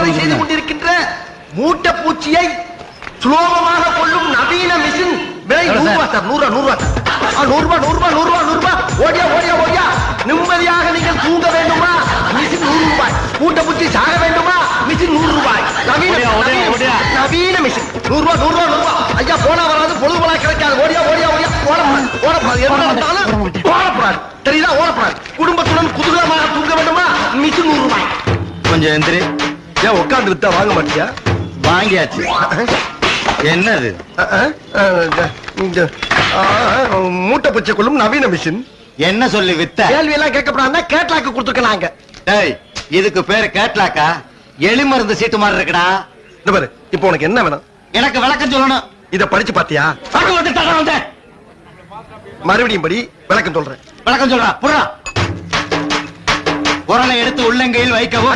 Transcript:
விற்பனை செய்து கொண்டிருக்கின்ற மூட்டை பூச்சியை சுலோகமாக கொள்ளும் நவீன மிஷின் விலை 100 ரூபாய் சார். 100 ரூபாய் 100 ரூபாய். ஓடியா ஓடியா ஓடியா. நிம்மதியாக நீங்கள் தூங்க வேண்டுமா? மிஷின் 100 ரூபாய். மூட்டை பூச்சி சாக வேண்டுமா? மிஷின் 100 ரூபாய். நவீன மிஷின் 100 ரூபாய். ஐயா போனா வராது, பொழுது போல கிடைக்காது. ஓடியா ஓடியா ஓடியா. ஓடப்படாது. தெரியுதா? ஓடப்படாது. குடும்பத்துடன் குதூகலமாக தூங்க வேண்டுமா? மிஷின் 100 ரூபாய். கொஞ்சம் எந்திரி. ஏன் உட்கார்ந்து வித்தா வாங்க மாட்டியா? வாங்கியாச்சு. என்னது? மூட்டை பூச்சி கொள்ளும் நவீன மிஷின். என்ன சொல்லி வித்த? கேள்வி எல்லாம் கேட்கப்படாது. கேட்லாக்கு கொடுத்துருக்காங்க. இதுக்கு பேரு கேட்லாக்கா? எலி மருந்து சீட்டு மாதிரி இருக்குடா. இந்த பாரு, இப்போ உனக்கு என்ன வேணும்? எனக்கு விளக்கம் சொல்லணும். இத படிச்சு பாத்தியா? மறுபடியும் படி, விளக்கம் சொல்றேன். விளக்கம் சொல்றா. புறா உரலை எடுத்து உள்ளங்கையில் வைக்கவும்.